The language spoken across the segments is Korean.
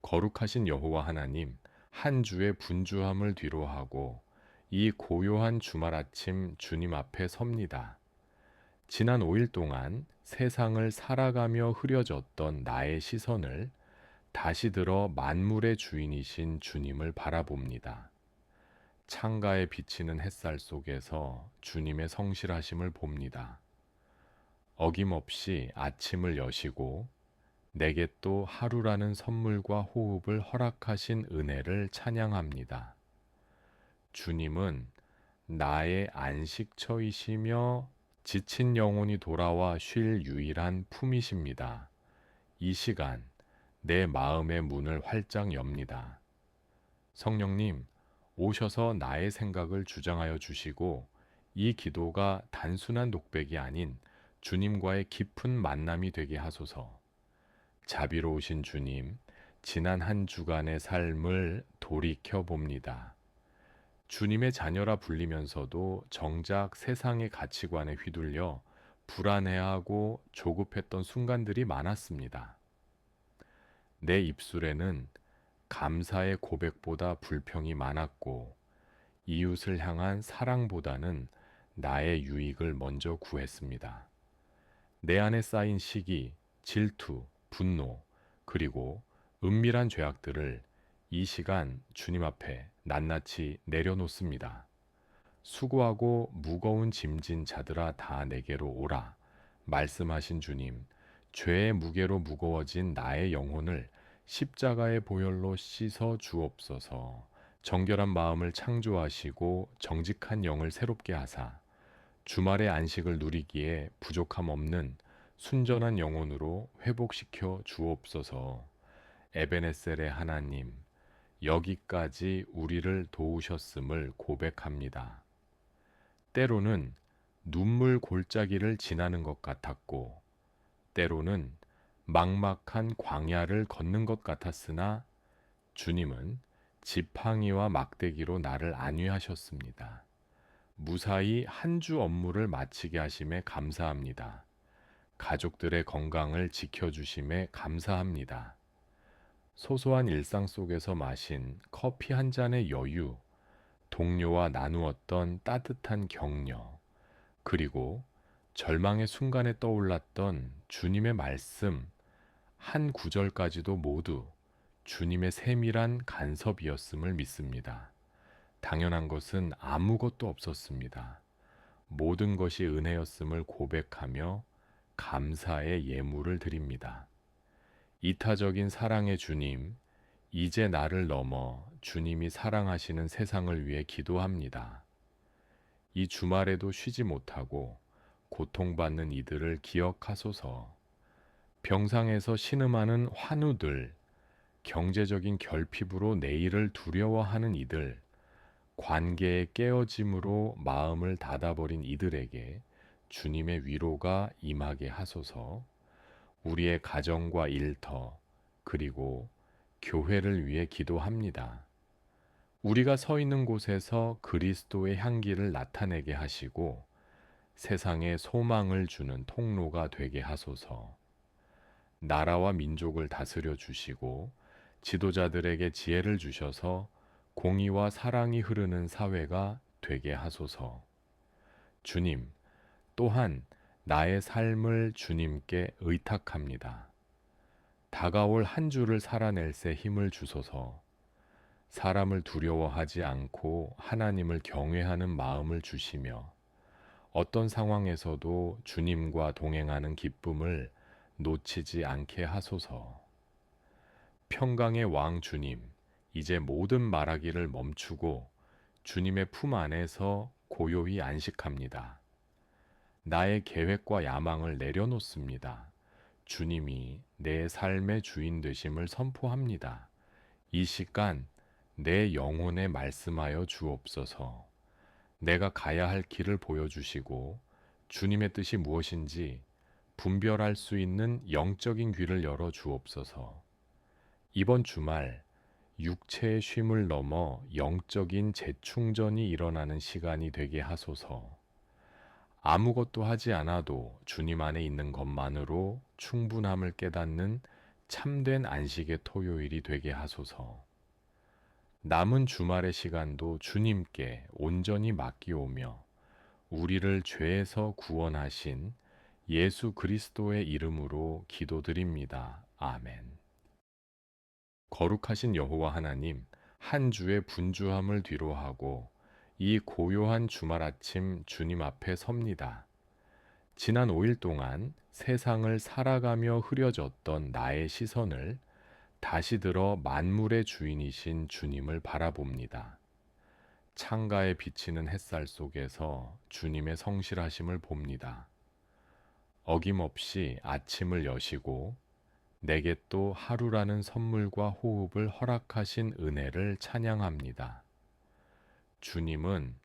거룩하신 여호와 하나님, 한 주의 분주함을 뒤로하고 이 고요한 주말 아침 주님 앞에 섭니다. 지난 5일 동안 세상을 살아가며 흐려졌던 나의 시선을 다시 들어 만물의 주인이신 주님을 바라봅니다. 창가에 비치는 햇살 속에서 주님의 성실하심을 봅니다. 어김없이 아침을 여시고 내게 또 하루라는 선물과 호흡을 허락하신 은혜를 찬양합니다. 주님은 나의 안식처이시며 지친 영혼이 돌아와 쉴 유일한 품이십니다. 이 시간 내 마음의 문을 활짝 엽니다. 성령님, 오셔서 나의 생각을 주장하여 주시고 이 기도가 단순한 독백이 아닌 주님과의 깊은 만남이 되게 하소서. 자비로우신 주님, 지난 한 주간의 삶을 돌이켜 봅니다. 주님의 자녀라 불리면서도 정작 세상의 가치관에 휘둘려 불안해하고 조급했던 순간들이 많았습니다. 내 입술에는 감사의 고백보다 불평이 많았고, 이웃을 향한 사랑보다는 나의 유익을 먼저 구했습니다. 내 안에 쌓인 시기, 질투, 분노, 그리고 은밀한 죄악들을 이 시간 주님 앞에 낱낱이 내려놓습니다. 수고하고 무거운 짐진 자들아 다 내게로 오라. 말씀하신 주님, 죄의 무게로 무거워진 나의 영혼을 십자가의 보혈로 씻어 주옵소서. 정결한 마음을 창조하시고 정직한 영을 새롭게 하사 주말의 안식을 누리기에 부족함 없는 순전한 영혼으로 회복시켜 주옵소서. 에베네셀의 하나님, 여기까지 우리를 도우셨음을 고백합니다. 때로는 눈물 골짜기를 지나는 것 같았고, 때로는 막막한 광야를 걷는 것 같았으나 주님은 지팡이와 막대기로 나를 안위하셨습니다. 무사히 한 주 업무를 마치게 하심에 감사합니다. 가족들의 건강을 지켜주심에 감사합니다. 소소한 일상 속에서 마신 커피 한 잔의 여유, 동료와 나누었던 따뜻한 격려, 그리고 절망의 순간에 떠올랐던 주님의 말씀 한 구절까지도 모두 주님의 세밀한 간섭이었음을 믿습니다. 당연한 것은 아무것도 없었습니다. 모든 것이 은혜였음을 고백하며 감사의 예물을 드립니다. 이타적인 사랑의 주님, 이제 나를 넘어 주님이 사랑하시는 세상을 위해 기도합니다. 이 주말에도 쉬지 못하고 고통받는 이들을 기억하소서. 병상에서 신음하는 환우들, 경제적인 결핍으로 내일을 두려워하는 이들, 관계의 깨어짐으로 마음을 닫아버린 이들에게 주님의 위로가 임하게 하소서. 우리의 가정과 일터, 그리고 교회를 위해 기도합니다. 우리가 서 있는 곳에서 그리스도의 향기를 나타내게 하시고 세상에 소망을 주는 통로가 되게 하소서. 나라와 민족을 다스려 주시고 지도자들에게 지혜를 주셔서 공의와 사랑이 흐르는 사회가 되게 하소서. 주님, 또한 나의 삶을 주님께 의탁합니다. 다가올 한 주를 살아낼 새 힘을 주소서. 사람을 두려워하지 않고 하나님을 경외하는 마음을 주시며 어떤 상황에서도 주님과 동행하는 기쁨을 놓치지 않게 하소서. 평강의 왕 주님, 이제 모든 말하기를 멈추고 주님의 품 안에서 고요히 안식합니다. 나의 계획과 야망을 내려놓습니다. 주님이 내 삶의 주인 되심을 선포합니다. 이 시간 내 영혼에 말씀하여 주옵소서. 내가 가야 할 길을 보여주시고 주님의 뜻이 무엇인지 분별할 수 있는 영적인 귀를 열어 주옵소서. 이번 주말 육체의 쉼을 넘어 영적인 재충전이 일어나는 시간이 되게 하소서. 아무것도 하지 않아도 주님 안에 있는 것만으로 충분함을 깨닫는 참된 안식의 토요일이 되게 하소서. 남은 주말의 시간도 주님께 온전히 맡기오며 우리를 죄에서 구원하신 예수 그리스도의 이름으로 기도드립니다. 아멘. 거룩하신 여호와 하나님, 한 주의 분주함을 뒤로하고 이 고요한 주말 아침 주님 앞에 섭니다. 지난 5일 동안 세상을 살아가며 흐려졌던 나의 시선을 다시 들어 만물의 주인이신 주님을 바라봅니다. 창가에 비치는 햇살 속에서 주님의 성실하심을 봅니다. 어김없이 아침을 여시고 내게 또 하루라는 선물과 호흡을 허락하신 은혜를 찬양합니다. 주님은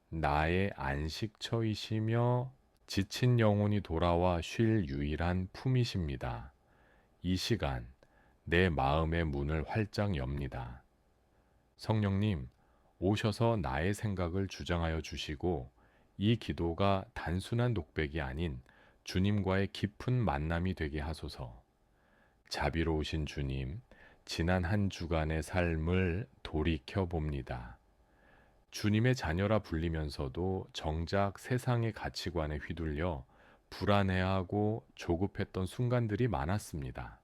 나의 안식처이시며 지친 영혼이 돌아와 쉴 유일한 품이십니다. 이 시간 내 마음의 문을 활짝 엽니다. 성령님, 오셔서 나의 생각을 주장하여 주시고 이 기도가 단순한 독백이 아닌 주님과의 깊은 만남이 되게 하소서. 자비로우신 주님, 지난 한 주간의 삶을 돌이켜 봅니다. 주님의 자녀라 불리면서도 정작 세상의 가치관에 휘둘려 불안해하고 조급했던 순간들이 많았습니다.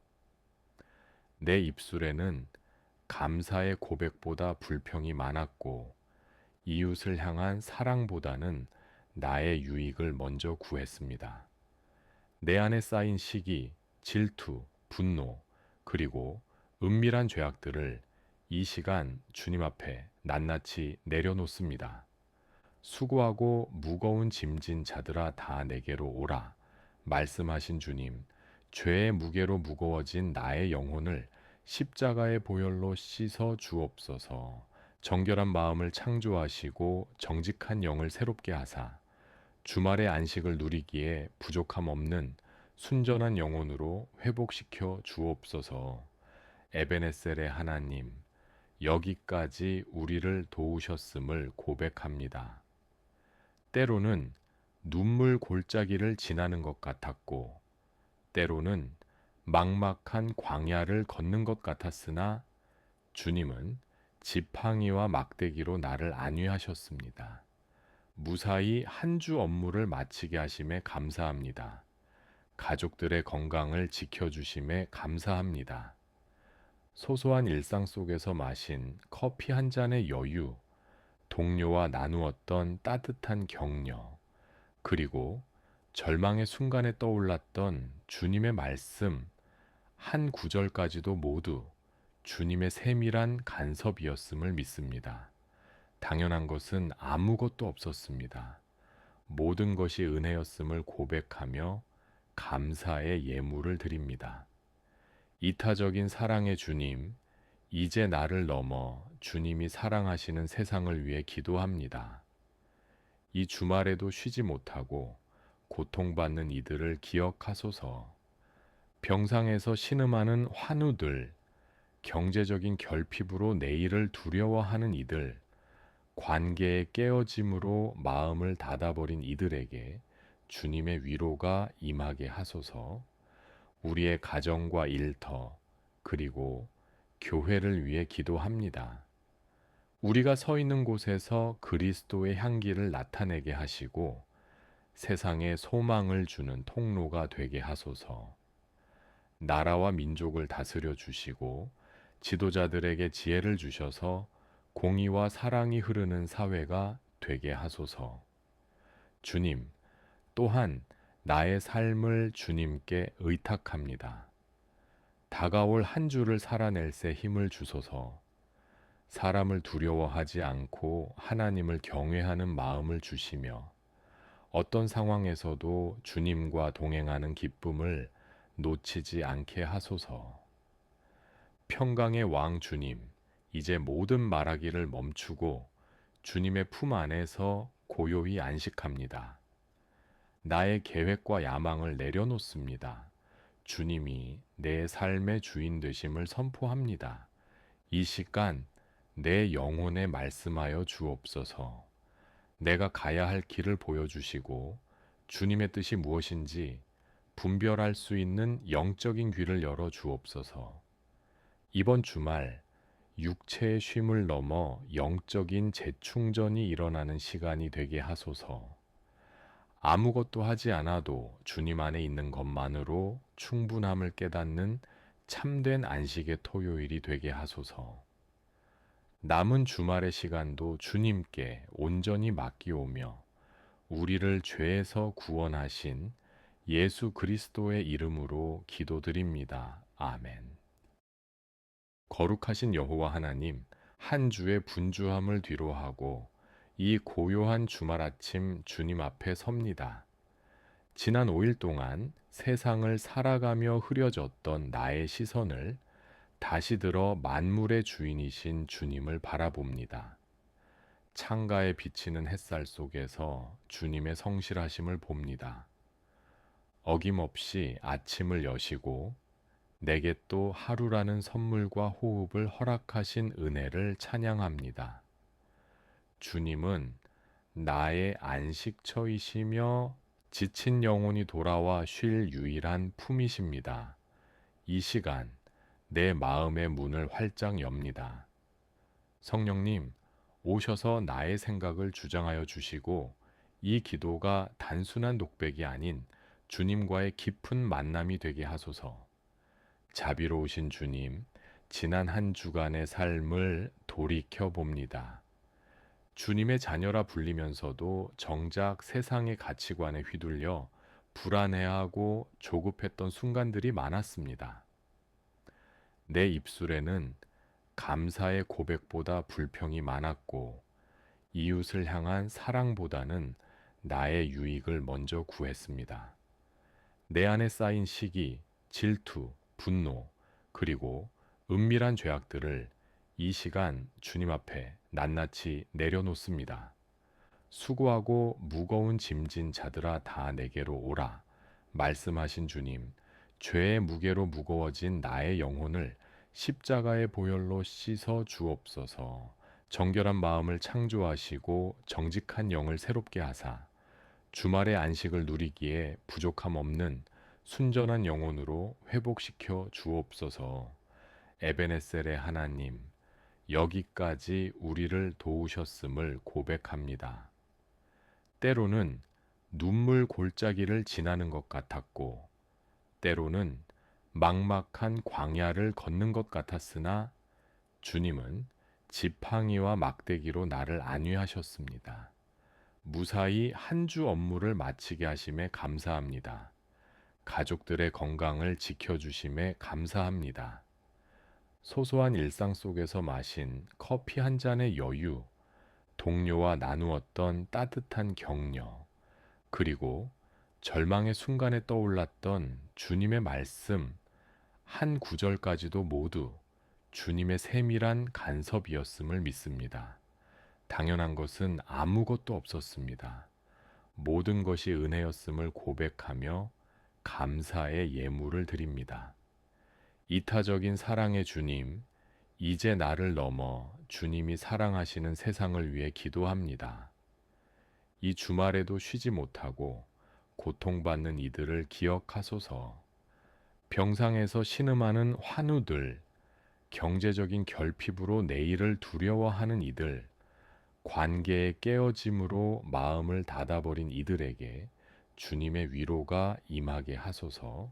내 입술에는 감사의 고백보다 불평이 많았고 이웃을 향한 사랑보다는 나의 유익을 먼저 구했습니다. 내 안에 쌓인 시기, 질투, 분노, 그리고 은밀한 죄악들을 이 시간 주님 앞에 낱낱이 내려놓습니다. 수고하고 무거운 짐진 자들아 다 내게로 오라. 말씀하신 주님, 죄의 무게로 무거워진 나의 영혼을 십자가의 보혈로 씻어 주옵소서. 정결한 마음을 창조하시고 정직한 영을 새롭게 하사 주말의 안식을 누리기에 부족함 없는 순전한 영혼으로 회복시켜 주옵소서. 에베네셀의 하나님, 여기까지 우리를 도우셨음을 고백합니다. 때로는 눈물 골짜기를 지나는 것 같았고, 때로는 막막한 광야를 걷는 것 같았으나 주님은 지팡이와 막대기로 나를 안위하셨습니다. 무사히 한 주 업무를 마치게 하심에 감사합니다. 가족들의 건강을 지켜주심에 감사합니다. 소소한 일상 속에서 마신 커피 한 잔의 여유, 동료와 나누었던 따뜻한 격려, 그리고 절망의 순간에 떠올랐던 주님의 말씀 한 구절까지도 모두 주님의 세밀한 간섭이었음을 믿습니다. 당연한 것은 아무것도 없었습니다. 모든 것이 은혜였음을 고백하며 감사의 예물을 드립니다. 이타적인 사랑의 주님, 이제 나를 넘어 주님이 사랑하시는 세상을 위해 기도합니다. 이 주말에도 쉬지 못하고 고통받는 이들을 기억하소서. 병상에서 신음하는 환우들, 경제적인 결핍으로 내일을 두려워하는 이들, 관계의 깨어짐으로 마음을 닫아버린 이들에게 주님의 위로가 임하게 하소서. 우리의 가정과 일터, 그리고 교회를 위해 기도합니다. 우리가 서 있는 곳에서 그리스도의 향기를 나타내게 하시고 세상에 소망을 주는 통로가 되게 하소서. 나라와 민족을 다스려 주시고 지도자들에게 지혜를 주셔서 공의와 사랑이 흐르는 사회가 되게 하소서. 주님, 또한 나의 삶을 주님께 의탁합니다. 다가올 한 주를 살아낼 새 힘을 주소서. 사람을 두려워하지 않고 하나님을 경외하는 마음을 주시며 어떤 상황에서도 주님과 동행하는 기쁨을 놓치지 않게 하소서. 평강의 왕 주님, 이제 모든 말하기를 멈추고 주님의 품 안에서 고요히 안식합니다. 나의 계획과 야망을 내려놓습니다. 주님이 내 삶의 주인 되심을 선포합니다. 이 시간 내 영혼에 말씀하여 주옵소서. 내가 가야 할 길을 보여주시고 주님의 뜻이 무엇인지 분별할 수 있는 영적인 귀를 열어 주옵소서. 이번 주말 육체의 쉼을 넘어 영적인 재충전이 일어나는 시간이 되게 하소서. 아무것도 하지 않아도 주님 안에 있는 것만으로 충분함을 깨닫는 참된 안식의 토요일이 되게 하소서. 남은 주말의 시간도 주님께 온전히 맡기오며 우리를 죄에서 구원하신 예수 그리스도의 이름으로 기도드립니다. 아멘. 거룩하신 여호와 하나님, 한 주의 분주함을 뒤로하고 이 고요한 주말 아침 주님 앞에 섭니다. 지난 5일 동안 세상을 살아가며 흐려졌던 나의 시선을 다시 들어 만물의 주인이신 주님을 바라봅니다. 창가에 비치는 햇살 속에서 주님의 성실하심을 봅니다. 어김없이 아침을 여시고 내게 또 하루라는 선물과 호흡을 허락하신 은혜를 찬양합니다. 주님은 나의 안식처이시며 지친 영혼이 돌아와 쉴 유일한 품이십니다. 이 시간 내 마음의 문을 활짝 엽니다. 성령님, 오셔서 나의 생각을 주장하여 주시고 이 기도가 단순한 독백이 아닌 주님과의 깊은 만남이 되게 하소서. 자비로우신 주님, 지난 한 주간의 삶을 돌이켜 봅니다. 주님의 자녀라 불리면서도 정작 세상의 가치관에 휘둘려 불안해하고 조급했던 순간들이 많았습니다. 내 입술에는 감사의 고백보다 불평이 많았고 이웃을 향한 사랑보다는 나의 유익을 먼저 구했습니다. 내 안에 쌓인 시기, 질투, 분노, 그리고 은밀한 죄악들을 이 시간 주님 앞에 낱낱이 내려놓습니다. 수고하고 무거운 짐진 자들아 다 내게로 오라. 말씀하신 주님, 죄의 무게로 무거워진 나의 영혼을 십자가의 보혈로 씻어 주옵소서. 정결한 마음을 창조하시고 정직한 영을 새롭게 하사 주말의 안식을 누리기에 부족함 없는 순전한 영혼으로 회복시켜 주옵소서. 에베네셀의 하나님, 여기까지 우리를 도우셨음을 고백합니다. 때로는 눈물 골짜기를 지나는 것 같았고, 때로는 막막한 광야를 걷는 것 같았으나 주님은 지팡이와 막대기로 나를 안위하셨습니다. 무사히 한 주 업무를 마치게 하심에 감사합니다. 가족들의 건강을 지켜주심에 감사합니다. 소소한 일상 속에서 마신 커피 한 잔의 여유, 동료와 나누었던 따뜻한 격려, 그리고 절망의 순간에 떠올랐던 주님의 말씀 한 구절까지도 모두 주님의 세밀한 간섭이었음을 믿습니다. 당연한 것은 아무것도 없었습니다. 모든 것이 은혜였음을 고백하며 감사의 예물을 드립니다. 이타적인 사랑의 주님, 이제 나를 넘어 주님이 사랑하시는 세상을 위해 기도합니다. 이 주말에도 쉬지 못하고 고통받는 이들을 기억하소서. 병상에서 신음하는 환우들, 경제적인 결핍으로 내일을 두려워하는 이들, 관계의 깨어짐으로 마음을 닫아버린 이들에게 주님의 위로가 임하게 하소서.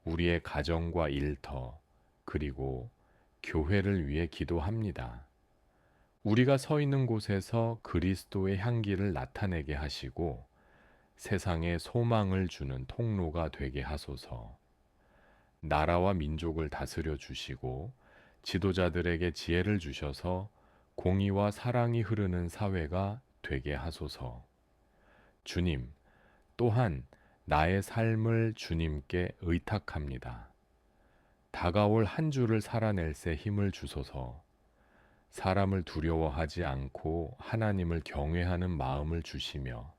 우리의 가정과 일터, 그리고 교회를 위해 기도합니다. 우리가 서 있는 곳에서 그리스도의 향기를 나타내게 하시고 세상에 소망을 주는 통로가 되게 하소서. 나라와 민족을 다스려 주시고 지도자들에게 지혜를 주셔서 공의와 사랑이 흐르는 사회가 되게 하소서. 주님, 또한 나의 삶을 주님께 의탁합니다. 다가올 한 주를 살아낼 새 힘을 주소서. 사람을 두려워하지 않고 하나님을 경외하는 마음을 주시며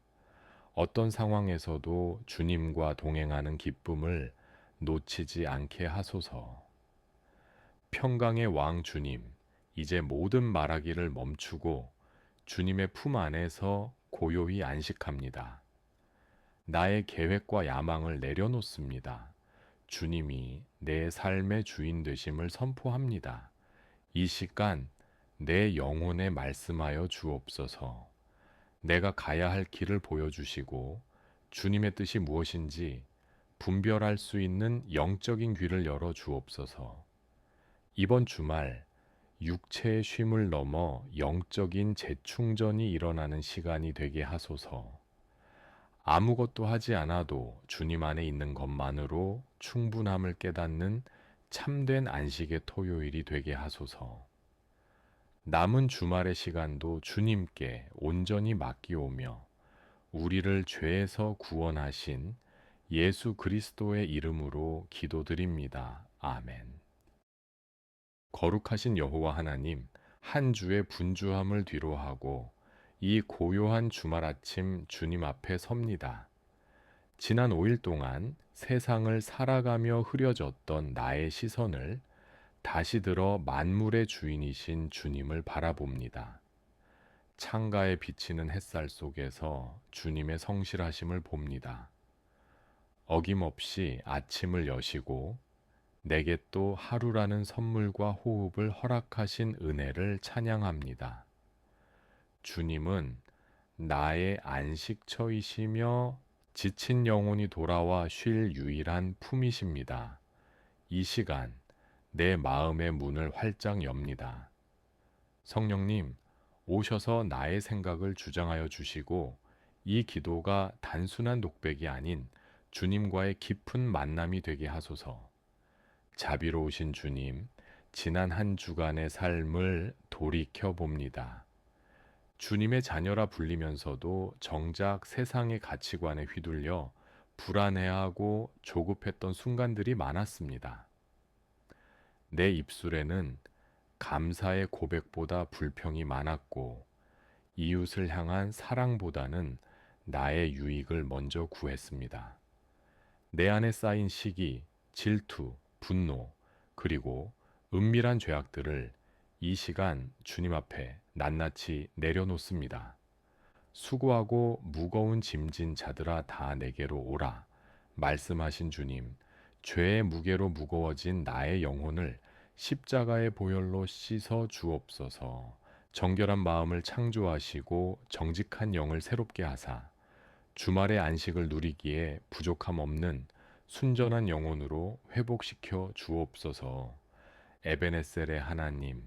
어떤 상황에서도 주님과 동행하는 기쁨을 놓치지 않게 하소서. 평강의 왕 주님, 이제 모든 말하기를 멈추고 주님의 품 안에서 고요히 안식합니다. 나의 계획과 야망을 내려놓습니다. 주님이 내 삶의 주인 되심을 선포합니다. 이 시간 내 영혼에 말씀하여 주옵소서. 내가 가야 할 길을 보여주시고 주님의 뜻이 무엇인지 분별할 수 있는 영적인 귀를 열어 주옵소서. 이번 주말 육체의 쉼을 넘어 영적인 재충전이 일어나는 시간이 되게 하소서. 아무것도 하지 않아도 주님 안에 있는 것만으로 충분함을 깨닫는 참된 안식의 토요일이 되게 하소서. 남은 주말의 시간도 주님께 온전히 맡기오며 우리를 죄에서 구원하신 예수 그리스도의 이름으로 기도드립니다. 아멘. 거룩하신 여호와 하나님, 한 주의 분주함을 뒤로하고 이 고요한 주말 아침 주님 앞에 섭니다. 지난 5일 동안 세상을 살아가며 흐려졌던 나의 시선을 다시 들어 만물의 주인이신 주님을 바라봅니다. 창가에 비치는 햇살 속에서 주님의 성실하심을 봅니다. 어김없이 아침을 여시고 내게 또 하루라는 선물과 호흡을 허락하신 은혜를 찬양합니다. 주님은 나의 안식처이시며 지친 영혼이 돌아와 쉴 유일한 품이십니다. 이 시간 내 마음의 문을 활짝 엽니다. 성령님, 오셔서 나의 생각을 주장하여 주시고 이 기도가 단순한 독백이 아닌 주님과의 깊은 만남이 되게 하소서. 자비로우신 주님, 지난 한 주간의 삶을 돌이켜 봅니다. 주님의 자녀라 불리면서도 정작 세상의 가치관에 휘둘려 불안해하고 조급했던 순간들이 많았습니다. 내 입술에는 감사의 고백보다 불평이 많았고 이웃을 향한 사랑보다는 나의 유익을 먼저 구했습니다. 내 안에 쌓인 시기, 질투, 분노, 그리고 은밀한 죄악들을 이 시간 주님 앞에 낱낱이 내려놓습니다. 수고하고 무거운 짐진 자들아 다 내게로 오라. 말씀하신 주님, 죄의 무게로 무거워진 나의 영혼을 십자가의 보혈로 씻어 주옵소서. 정결한 마음을 창조하시고 정직한 영을 새롭게 하사 주말의 안식을 누리기에 부족함 없는 순전한 영혼으로 회복시켜 주옵소서. 에베네셀의 하나님,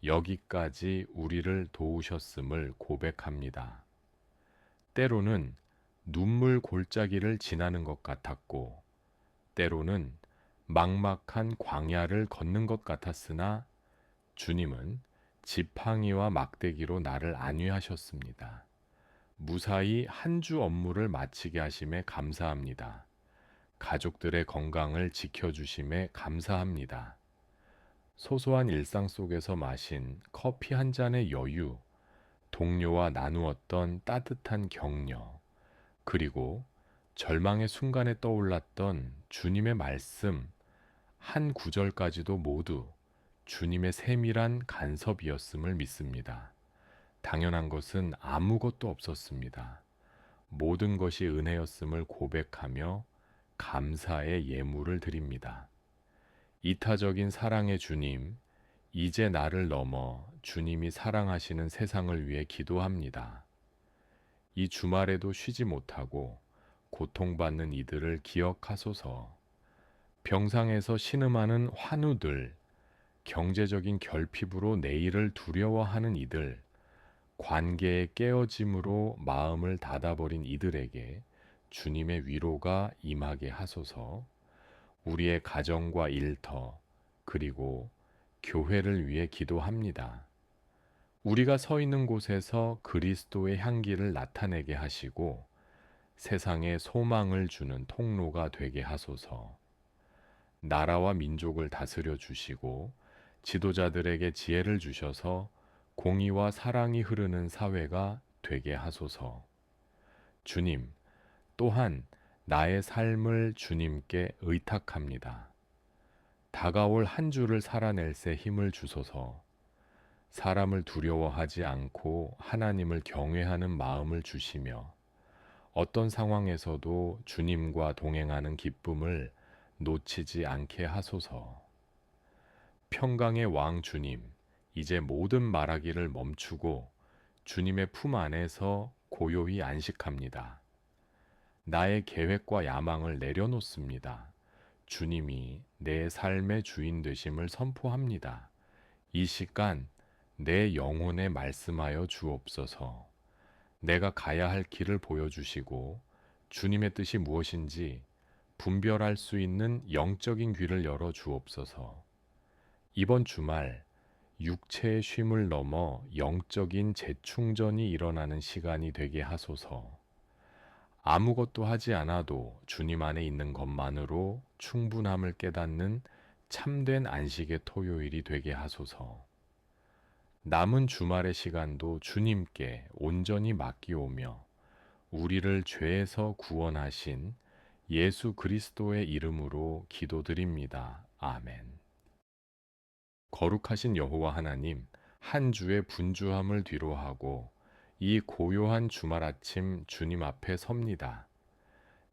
여기까지 우리를 도우셨음을 고백합니다. 때로는 눈물 골짜기를 지나는 것 같았고, 때로는 막막한 광야를 걷는 것 같았으나 주님은 지팡이와 막대기로 나를 안위하셨습니다. 무사히 한 주 업무를 마치게 하심에 감사합니다. 가족들의 건강을 지켜주심에 감사합니다. 소소한 일상 속에서 마신 커피 한 잔의 여유, 동료와 나누었던 따뜻한 격려, 그리고 절망의 순간에 떠올랐던 주님의 말씀 한 구절까지도 모두 주님의 세밀한 간섭이었음을 믿습니다. 당연한 것은 아무것도 없었습니다. 모든 것이 은혜였음을 고백하며 감사의 예물을 드립니다. 이타적인 사랑의 주님, 이제 나를 넘어 주님이 사랑하시는 세상을 위해 기도합니다. 이 주말에도 쉬지 못하고 고통받는 이들을 기억하소서. 병상에서 신음하는 환우들, 경제적인 결핍으로 내일을 두려워하는 이들, 관계의 깨어짐으로 마음을 닫아버린 이들에게 주님의 위로가 임하게 하소서. 우리의 가정과 일터, 그리고 교회를 위해 기도합니다. 우리가 서 있는 곳에서 그리스도의 향기를 나타내게 하시고 세상에 소망을 주는 통로가 되게 하소서. 나라와 민족을 다스려 주시고 지도자들에게 지혜를 주셔서 공의와 사랑이 흐르는 사회가 되게 하소서. 주님, 또한 나의 삶을 주님께 의탁합니다. 다가올 한 주를 살아낼 새 힘을 주소서. 사람을 두려워하지 않고 하나님을 경외하는 마음을 주시며 어떤 상황에서도 주님과 동행하는 기쁨을 놓치지 않게 하소서. 평강의 왕 주님, 이제 모든 말하기를 멈추고 주님의 품 안에서 고요히 안식합니다. 나의 계획과 야망을 내려놓습니다. 주님이 내 삶의 주인 되심을 선포합니다. 이 시간 내 영혼에 말씀하여 주옵소서. 내가 가야 할 길을 보여주시고 주님의 뜻이 무엇인지 분별할 수 있는 영적인 귀를 열어 주옵소서. 이번 주말 육체의 쉼을 넘어 영적인 재충전이 일어나는 시간이 되게 하소서. 아무것도 하지 않아도 주님 안에 있는 것만으로 충분함을 깨닫는 참된 안식의 토요일이 되게 하소서. 남은 주말의 시간도 주님께 온전히 맡기오며 우리를 죄에서 구원하신 예수 그리스도의 이름으로 기도드립니다. 아멘. 거룩하신 여호와 하나님, 한 주의 분주함을 뒤로하고 이 고요한 주말 아침 주님 앞에 섭니다.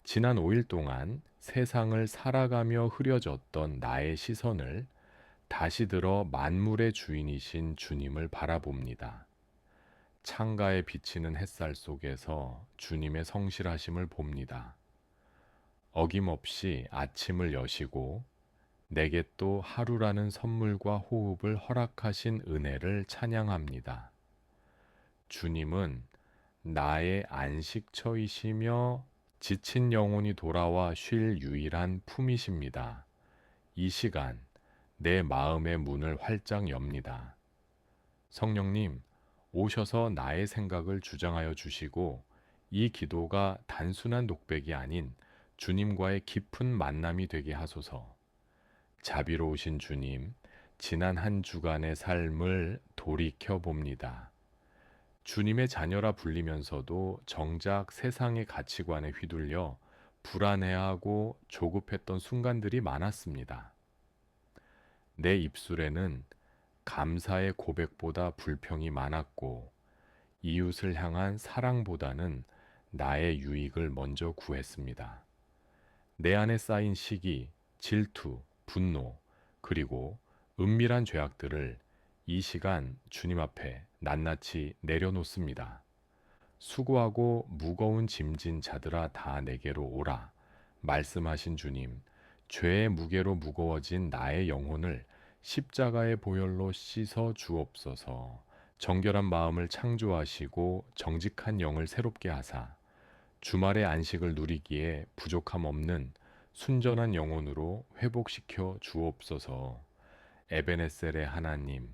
지난 5일 동안 세상을 살아가며 흐려졌던 나의 시선을 다시 들어 만물의 주인이신 주님을 바라봅니다. 창가에 비치는 햇살 속에서 주님의 성실하심을 봅니다. 어김없이 아침을 여시고 내게 또 하루라는 선물과 호흡을 허락하신 은혜를 찬양합니다. 주님은 나의 안식처이시며 지친 영혼이 돌아와 쉴 유일한 품이십니다. 이 시간 내 마음의 문을 활짝 엽니다. 성령님, 오셔서 나의 생각을 주장하여 주시고 이 기도가 단순한 독백이 아닌 주님과의 깊은 만남이 되게 하소서. 자비로우신 주님, 지난 한 주간의 삶을 돌이켜 봅니다. 주님의 자녀라 불리면서도 정작 세상의 가치관에 휘둘려 불안해하고 조급했던 순간들이 많았습니다. 내 입술에는 감사의 고백보다 불평이 많았고 이웃을 향한 사랑보다는 나의 유익을 먼저 구했습니다. 내 안에 쌓인 시기, 질투, 분노, 그리고 은밀한 죄악들을 이 시간 주님 앞에 낱낱이 내려놓습니다. 수고하고 무거운 짐진 자들아 다 내게로 오라. 말씀하신 주님, 죄의 무게로 무거워진 나의 영혼을 십자가의 보혈로 씻어 주옵소서. 정결한 마음을 창조하시고 정직한 영을 새롭게 하사 주말의 안식을 누리기에 부족함 없는 순전한 영혼으로 회복시켜 주옵소서. 에베네셀의 하나님,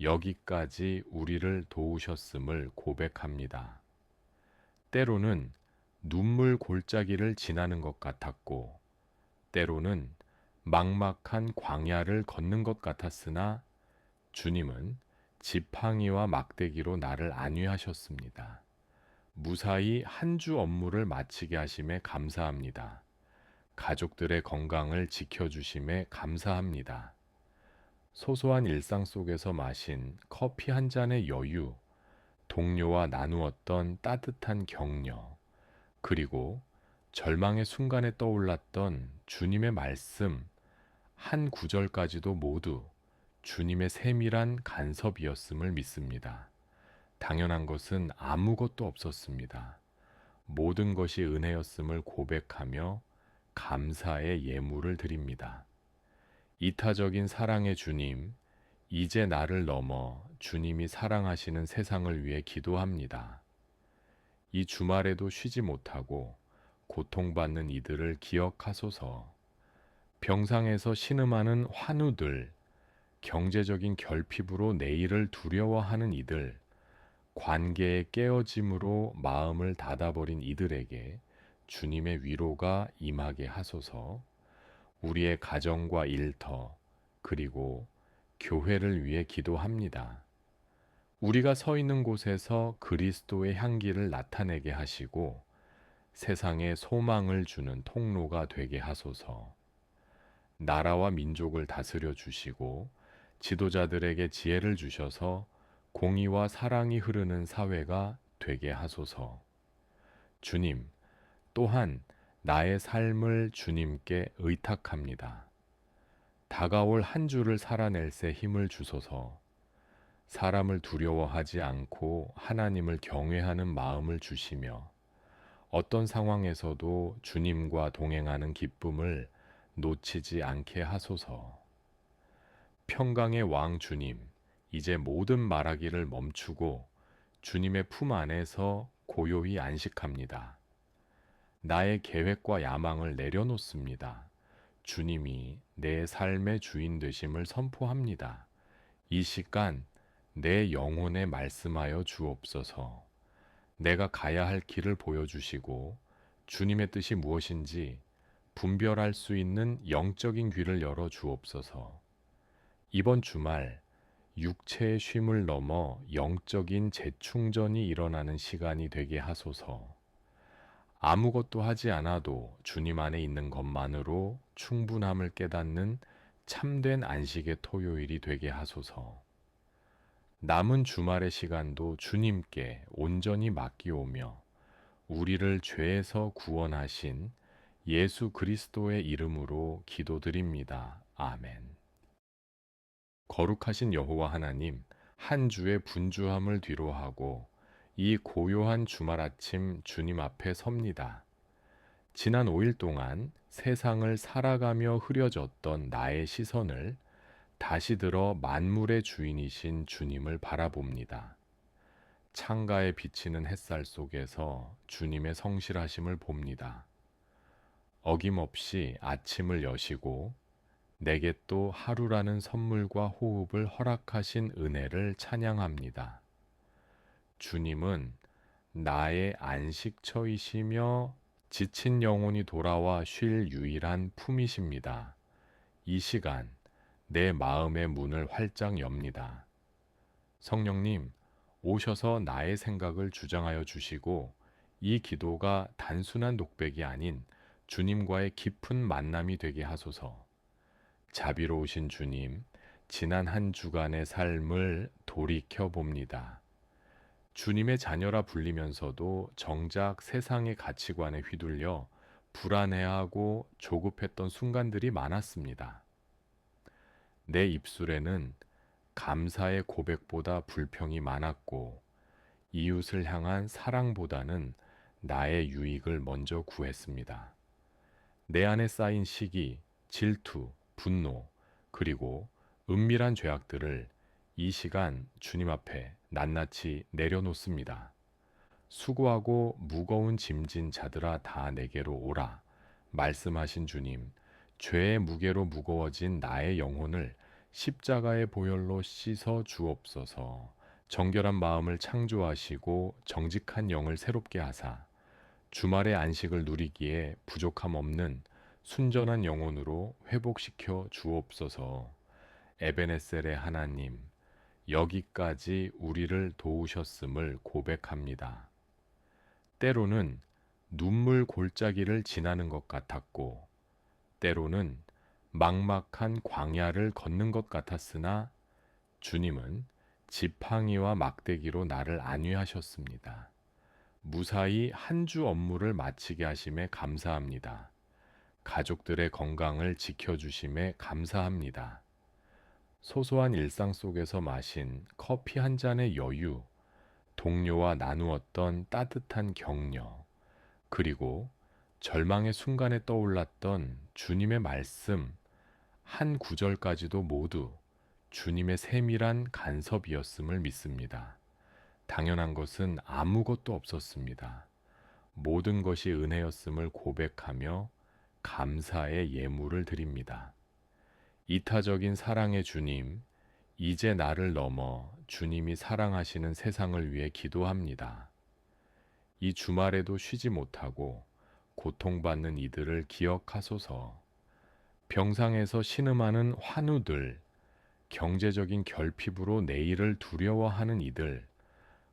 여기까지 우리를 도우셨음을 고백합니다. 때로는 눈물 골짜기를 지나는 것 같았고, 때로는 막막한 광야를 걷는 것 같았으나 주님은 지팡이와 막대기로 나를 안위하셨습니다. 무사히 한 주 업무를 마치게 하심에 감사합니다. 가족들의 건강을 지켜주심에 감사합니다. 소소한 일상 속에서 마신 커피 한 잔의 여유, 동료와 나누었던 따뜻한 격려, 그리고 절망의 순간에 떠올랐던 주님의 말씀, 한 구절까지도 모두 주님의 세밀한 간섭이었음을 믿습니다. 당연한 것은 아무것도 없었습니다. 모든 것이 은혜였음을 고백하며 감사의 예물을 드립니다. 이타적인 사랑의 주님, 이제 나를 넘어 주님이 사랑하시는 세상을 위해 기도합니다. 이 주말에도 쉬지 못하고 고통받는 이들을 기억하소서. 병상에서 신음하는 환우들, 경제적인 결핍으로 내일을 두려워하는 이들, 관계의 깨어짐으로 마음을 닫아버린 이들에게 주님의 위로가 임하게 하소서. 우리의 가정과 일터, 그리고 교회를 위해 기도합니다. 우리가 서 있는 곳에서 그리스도의 향기를 나타내게 하시고 세상에 소망을 주는 통로가 되게 하소서. 나라와 민족을 다스려 주시고 지도자들에게 지혜를 주셔서 공의와 사랑이 흐르는 사회가 되게 하소서. 주님, 또한 나의 삶을 주님께 의탁합니다. 다가올 한 주를 살아낼 새 힘을 주소서. 사람을 두려워하지 않고 하나님을 경외하는 마음을 주시며 어떤 상황에서도 주님과 동행하는 기쁨을 놓치지 않게 하소서. 평강의 왕 주님, 이제 모든 말하기를 멈추고 주님의 품 안에서 고요히 안식합니다. 나의 계획과 야망을 내려놓습니다. 주님이 내 삶의 주인 되심을 선포합니다. 이 시간 내 영혼에 말씀하여 주옵소서. 내가 가야 할 길을 보여주시고 주님의 뜻이 무엇인지 분별할 수 있는 영적인 귀를 열어 주옵소서. 이번 주말 육체의 쉼을 넘어 영적인 재충전이 일어나는 시간이 되게 하소서. 아무것도 하지 않아도 주님 안에 있는 것만으로 충분함을 깨닫는 참된 안식의 토요일이 되게 하소서. 남은 주말의 시간도 주님께 온전히 맡기오며 우리를 죄에서 구원하신 예수 그리스도의 이름으로 기도드립니다. 아멘. 거룩하신 여호와 하나님, 한 주의 분주함을 뒤로하고 이 고요한 주말 아침 주님 앞에 섭니다. 지난 5일 동안 세상을 살아가며 흐려졌던 나의 시선을 다시 들어 만물의 주인이신 주님을 바라봅니다. 창가에 비치는 햇살 속에서 주님의 성실하심을 봅니다. 어김없이 아침을 여시고 내게 또 하루라는 선물과 호흡을 허락하신 은혜를 찬양합니다. 주님은 나의 안식처이시며 지친 영혼이 돌아와 쉴 유일한 품이십니다. 이 시간 내 마음의 문을 활짝 엽니다. 성령님, 오셔서 나의 생각을 주장하여 주시고 이 기도가 단순한 독백이 아닌 주님과의 깊은 만남이 되게 하소서. 자비로우신 주님, 지난 한 주간의 삶을 돌이켜 봅니다. 주님의 자녀라 불리면서도 정작 세상의 가치관에 휘둘려 불안해하고 조급했던 순간들이 많았습니다. 내 입술에는 감사의 고백보다 불평이 많았고 이웃을 향한 사랑보다는 나의 유익을 먼저 구했습니다. 내 안에 쌓인 시기, 질투, 분노, 그리고 은밀한 죄악들을 이 시간 주님 앞에 낱낱이 내려놓습니다. 수고하고 무거운 짐진 자들아 다 내게로 오라. 말씀하신 주님, 죄의 무게로 무거워진 나의 영혼을 십자가의 보혈로 씻어 주옵소서. 정결한 마음을 창조하시고 정직한 영을 새롭게 하사 주말의 안식을 누리기에 부족함 없는 순전한 영혼으로 회복시켜 주옵소서. 에베네셀의 하나님, 여기까지 우리를 도우셨음을 고백합니다. 때로는 눈물 골짜기를 지나는 것 같았고, 때로는 막막한 광야를 걷는 것 같았으나 주님은 지팡이와 막대기로 나를 안위하셨습니다. 무사히 한 주 업무를 마치게 하심에 감사합니다. 가족들의 건강을 지켜주심에 감사합니다. 소소한 일상 속에서 마신 커피 한 잔의 여유, 동료와 나누었던 따뜻한 격려, 그리고 절망의 순간에 떠올랐던 주님의 말씀, 한 구절까지도 모두 주님의 세밀한 간섭이었음을 믿습니다. 당연한 것은 아무것도 없었습니다. 모든 것이 은혜였음을 고백하며 감사의 예물을 드립니다. 이타적인 사랑의 주님, 이제 나를 넘어 주님이 사랑하시는 세상을 위해 기도합니다. 이 주말에도 쉬지 못하고 고통받는 이들을 기억하소서. 병상에서 신음하는 환우들, 경제적인 결핍으로 내일을 두려워하는 이들,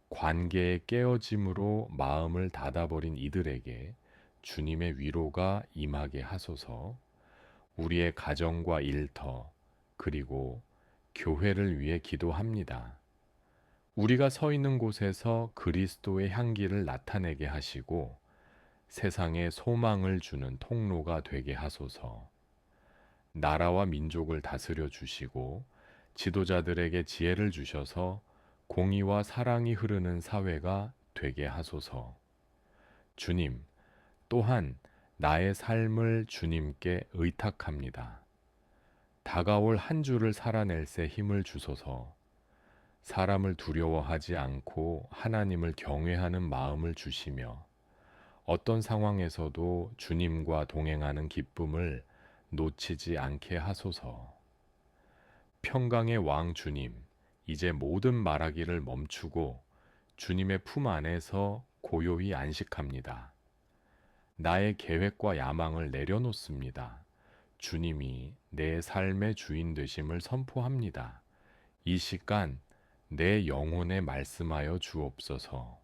관계의 깨어짐으로 마음을 닫아버린 이들에게 주님의 위로가 임하게 하소서. 우리의 가정과 일터, 그리고 교회를 위해 기도합니다. 우리가 서 있는 곳에서 그리스도의 향기를 나타내게 하시고 세상에 소망을 주는 통로가 되게 하소서. 나라와 민족을 다스려 주시고 지도자들에게 지혜를 주셔서 공의와 사랑이 흐르는 사회가 되게 하소서. 주님, 또한 나의 삶을 주님께 의탁합니다. 다가올 한 주를 살아낼 새 힘을 주소서. 사람을 두려워하지 않고 하나님을 경외하는 마음을 주시며 어떤 상황에서도 주님과 동행하는 기쁨을 놓치지 않게 하소서. 평강의 왕 주님, 이제 모든 말하기를 멈추고 주님의 품 안에서 고요히 안식합니다. 나의 계획과 야망을 내려놓습니다. 주님이 내 삶의 주인 되심을 선포합니다. 이 시간 내 영혼에 말씀하여 주옵소서.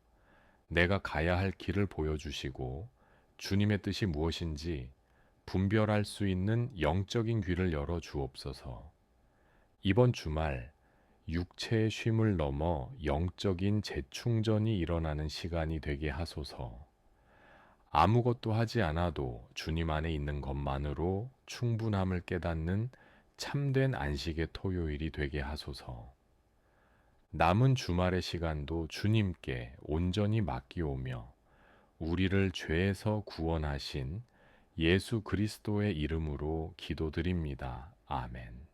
내가 가야 할 길을 보여주시고 주님의 뜻이 무엇인지 분별할 수 있는 영적인 귀를 열어 주옵소서. 이번 주말 육체의 쉼을 넘어 영적인 재충전이 일어나는 시간이 되게 하소서. 아무것도 하지 않아도 주님 안에 있는 것만으로 충분함을 깨닫는 참된 안식의 토요일이 되게 하소서. 남은 주말의 시간도 주님께 온전히 맡기오며 우리를 죄에서 구원하신 예수 그리스도의 이름으로 기도드립니다. 아멘.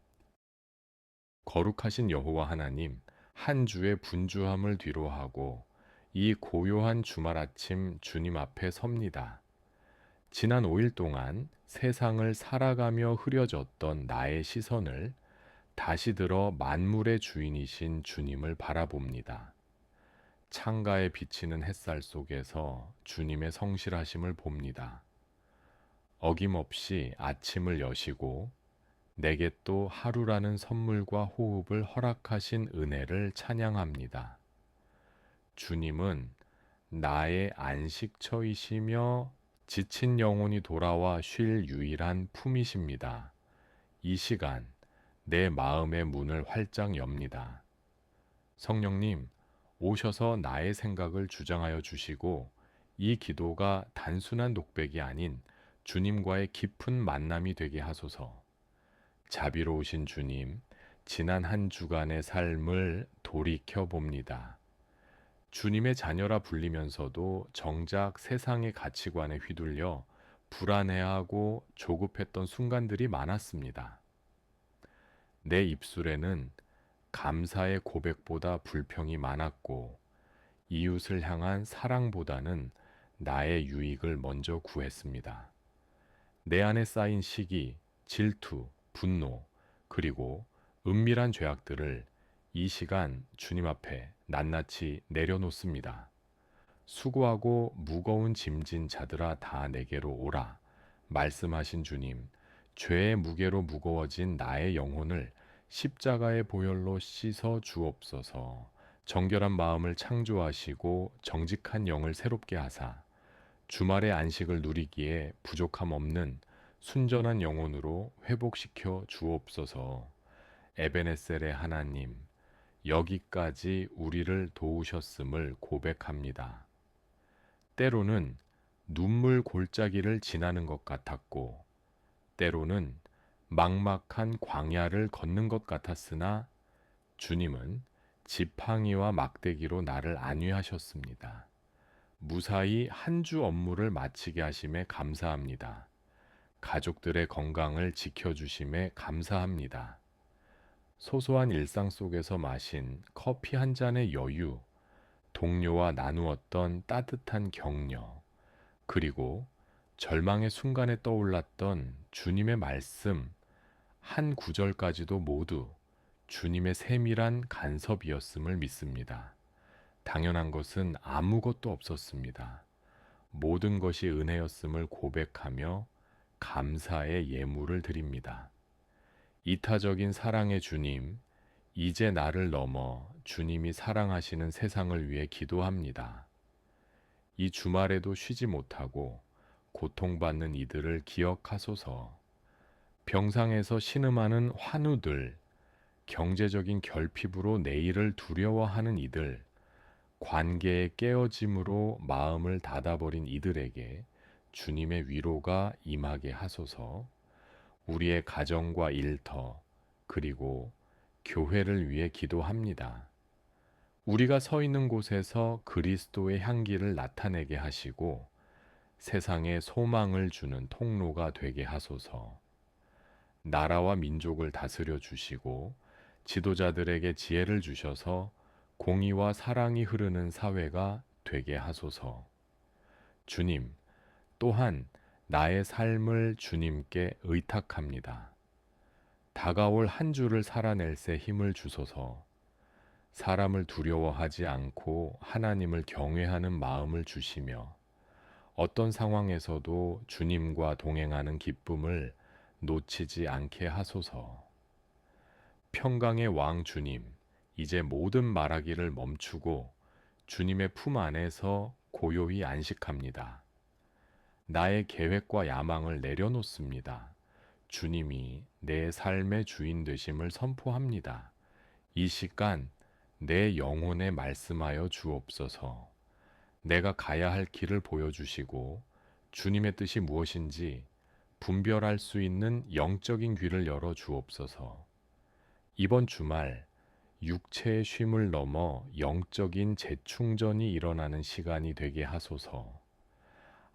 거룩하신 여호와 하나님, 한 주의 분주함을 뒤로하고 이 고요한 주말 아침 주님 앞에 섭니다. 지난 5일 동안 세상을 살아가며 흐려졌던 나의 시선을 다시 들어 만물의 주인이신 주님을 바라봅니다. 창가에 비치는 햇살 속에서 주님의 성실하심을 봅니다. 어김없이 아침을 여시고 내게 또 하루라는 선물과 호흡을 허락하신 은혜를 찬양합니다. 주님은 나의 안식처이시며 지친 영혼이 돌아와 쉴 유일한 품이십니다. 이 시간 내 마음의 문을 활짝 엽니다. 성령님, 오셔서 나의 생각을 주장하여 주시고 이 기도가 단순한 독백이 아닌 주님과의 깊은 만남이 되게 하소서. 자비로우신 주님, 지난 한 주간의 삶을 돌이켜 봅니다. 주님의 자녀라 불리면서도 정작 세상의 가치관에 휘둘려 불안해하고 조급했던 순간들이 많았습니다. 내 입술에는 감사의 고백보다 불평이 많았고 이웃을 향한 사랑보다는 나의 유익을 먼저 구했습니다. 내 안에 쌓인 시기, 질투, 분노, 그리고 은밀한 죄악들을 이 시간 주님 앞에 낱낱이 내려놓습니다. 수고하고 무거운 짐진 자들아 다 내게로 오라. 말씀하신 주님, 죄의 무게로 무거워진 나의 영혼을 십자가의 보혈로 씻어 주옵소서. 정결한 마음을 창조하시고 정직한 영을 새롭게 하사 주말의 안식을 누리기에 부족함 없는 순전한 영혼으로 회복시켜 주옵소서. 에베네셀의 하나님, 여기까지 우리를 도우셨음을 고백합니다. 때로는 눈물 골짜기를 지나는 것 같았고, 때로는 막막한 광야를 걷는 것 같았으나 주님은 지팡이와 막대기로 나를 안위하셨습니다. 무사히 한 주 업무를 마치게 하심에 감사합니다. 가족들의 건강을 지켜주심에 감사합니다. 소소한 일상 속에서 마신 커피 한 잔의 여유, 동료와 나누었던 따뜻한 격려, 그리고 절망의 순간에 떠올랐던 주님의 말씀 한 구절까지도 모두 주님의 세밀한 간섭이었음을 믿습니다. 당연한 것은 아무것도 없었습니다. 모든 것이 은혜였음을 고백하며 감사의 예물을 드립니다. 이타적인 사랑의 주님, 이제 나를 넘어 주님이 사랑하시는 세상을 위해 기도합니다. 이 주말에도 쉬지 못하고 고통받는 이들을 기억하소서. 병상에서 신음하는 환우들, 경제적인 결핍으로 내일을 두려워하는 이들, 관계의 깨어짐으로 마음을 닫아버린 이들에게 주님의 위로가 임하게 하소서. 우리의 가정과 일터, 그리고 교회를 위해 기도합니다. 우리가 서 있는 곳에서 그리스도의 향기를 나타내게 하시고 세상에 소망을 주는 통로가 되게 하소서. 나라와 민족을 다스려 주시고 지도자들에게 지혜를 주셔서 공의와 사랑이 흐르는 사회가 되게 하소서. 주님, 또한 나의 삶을 주님께 의탁합니다. 다가올 한 주를 살아낼 새 힘을 주소서. 사람을 두려워하지 않고 하나님을 경외하는 마음을 주시며 어떤 상황에서도 주님과 동행하는 기쁨을 놓치지 않게 하소서. 평강의 왕 주님, 이제 모든 말하기를 멈추고 주님의 품 안에서 고요히 안식합니다. 나의 계획과 야망을 내려놓습니다. 주님이 내 삶의 주인 되심을 선포합니다. 이 시간 내 영혼에 말씀하여 주옵소서. 내가 가야 할 길을 보여주시고 주님의 뜻이 무엇인지 분별할 수 있는 영적인 귀를 열어 주옵소서. 이번 주말 육체의 쉼을 넘어 영적인 재충전이 일어나는 시간이 되게 하소서.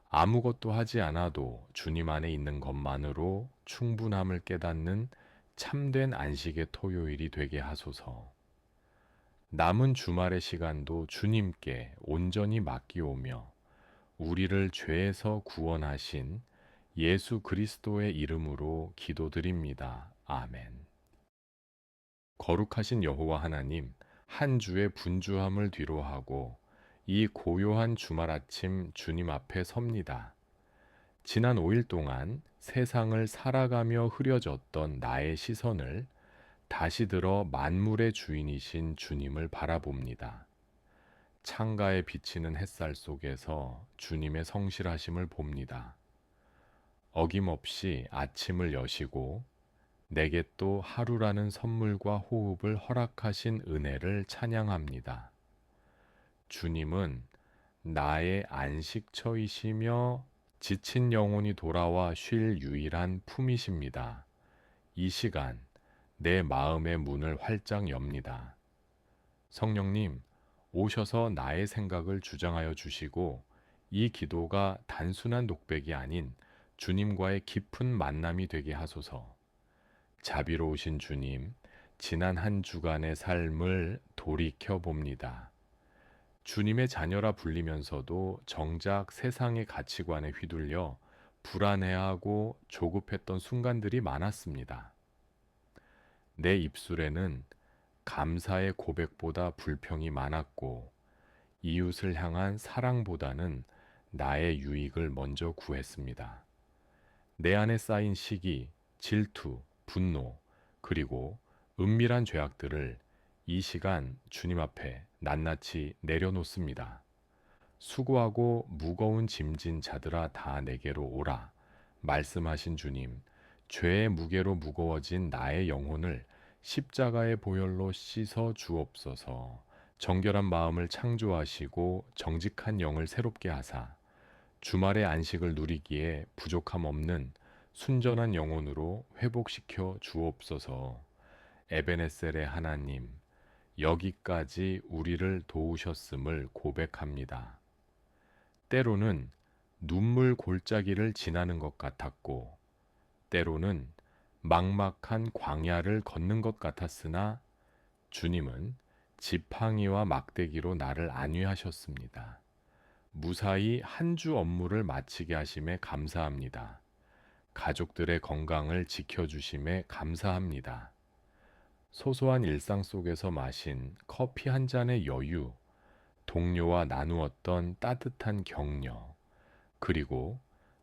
아무것도 하지 않아도 주님 안에 있는 것만으로 충분함을 깨닫는 참된 안식의 토요일이 되게 하소서. 남은 주말의 시간도 주님께 온전히 맡기오며 우리를 죄에서 구원하신 예수 그리스도의 이름으로 기도드립니다. 아멘. 거룩하신 여호와 하나님, 한 주의 분주함을 뒤로하고 이 고요한 주말 아침 주님 앞에 섭니다. 지난 5일 동안 세상을 살아가며 흐려졌던 나의 시선을 다시 들어 만물의 주인이신 주님을 바라봅니다. 창가에 비치는 햇살 속에서 주님의 성실하심을 봅니다. 어김없이 아침을 여시고 내게 또 하루라는 선물과 호흡을 허락하신 은혜를 찬양합니다. 주님은 나의 안식처이시며 지친 영혼이 돌아와 쉴 유일한 품이십니다. 이 시간 내 마음의 문을 활짝 엽니다. 성령님, 오셔서 나의 생각을 주장하여 주시고 이 기도가 단순한 독백이 아닌 주님과의 깊은 만남이 되게 하소서. 자비로우신 주님, 지난 한 주간의 삶을 돌이켜 봅니다. 주님의 자녀라 불리면서도 정작 세상의 가치관에 휘둘려 불안해하고 조급했던 순간들이 많았습니다. 내 입술에는 감사의 고백보다 불평이 많았고 이웃을 향한 사랑보다는 나의 유익을 먼저 구했습니다. 내 안에 쌓인 시기, 질투, 분노, 그리고 은밀한 죄악들을 이 시간 주님 앞에 낱낱이 내려놓습니다. 수고하고 무거운 짐진 자들아 다 내게로 오라. 말씀하신 주님, 죄의 무게로 무거워진 나의 영혼을 십자가의 보혈로 씻어 주옵소서. 정결한 마음을 창조하시고 정직한 영을 새롭게 하사 주말의 안식을 누리기에 부족함 없는 순전한 영혼으로 회복시켜 주옵소서. 에베네셀의 하나님, 여기까지 우리를 도우셨음을 고백합니다. 때로는 눈물 골짜기를 지나는 것 같았고, 때로는 막막한 광야를 걷는 것 같았으나 주님은 지팡이와 막대기로 나를 안위하셨습니다. 무사히 한 주 업무를 마치게 하심에 감사합니다. 가족들의 건강을 지켜주심에 감사합니다. 소소한 일상 속에서 마신 커피 한 잔의 여유, 동료와 나누었던 따뜻한 격려, 그리고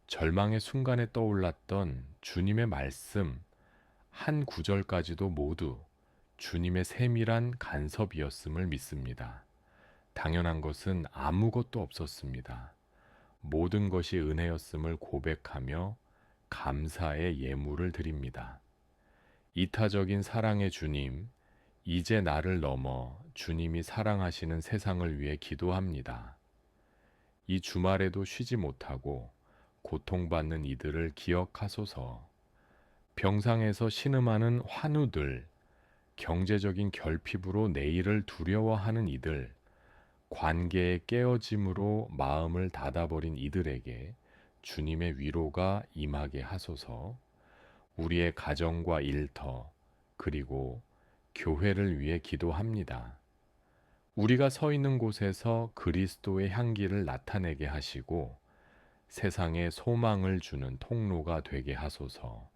절망의 순간에 떠올랐던 주님의 말씀 한 구절까지도 모두 주님의 세밀한 간섭이었음을 믿습니다. 당연한 것은 아무것도 없었습니다. 모든 것이 은혜였음을 고백하며 감사의 예물을 드립니다. 이타적인 사랑의 주님, 이제 나를 넘어 주님이 사랑하시는 세상을 위해 기도합니다. 이 주말에도 쉬지 못하고 고통받는 이들을 기억하소서. 병상에서 신음하는 환우들, 경제적인 결핍으로 내일을 두려워하는 이들, 관계의 깨어짐으로 마음을 닫아버린 이들에게 주님의 위로가 임하게 하소서. 우리의 가정과 일터, 그리고 교회를 위해 기도합니다. 우리가 서 있는 곳에서 그리스도의 향기를 나타내게 하시고 세상에 소망을 주는 통로가 되게 하소서.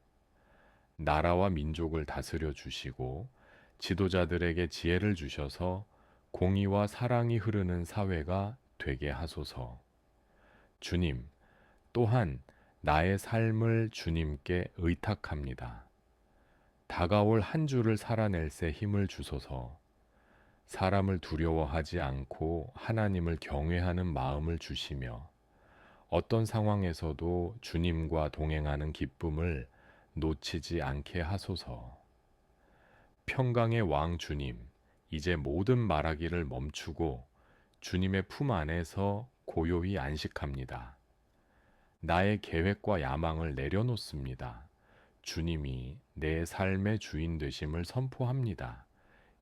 나라와 민족을 다스려 주시고 지도자들에게 지혜를 주셔서 공의와 사랑이 흐르는 사회가 되게 하소서. 주님, 또한 나의 삶을 주님께 의탁합니다. 다가올 한 주를 살아낼 새 힘을 주소서. 사람을 두려워하지 않고 하나님을 경외하는 마음을 주시며 어떤 상황에서도 주님과 동행하는 기쁨을 놓치지 않게 하소서. 평강의 왕 주님, 이제 모든 말하기를 멈추고 주님의 품 안에서 고요히 안식합니다. 나의 계획과 야망을 내려놓습니다. 주님이 내 삶의 주인 되심을 선포합니다.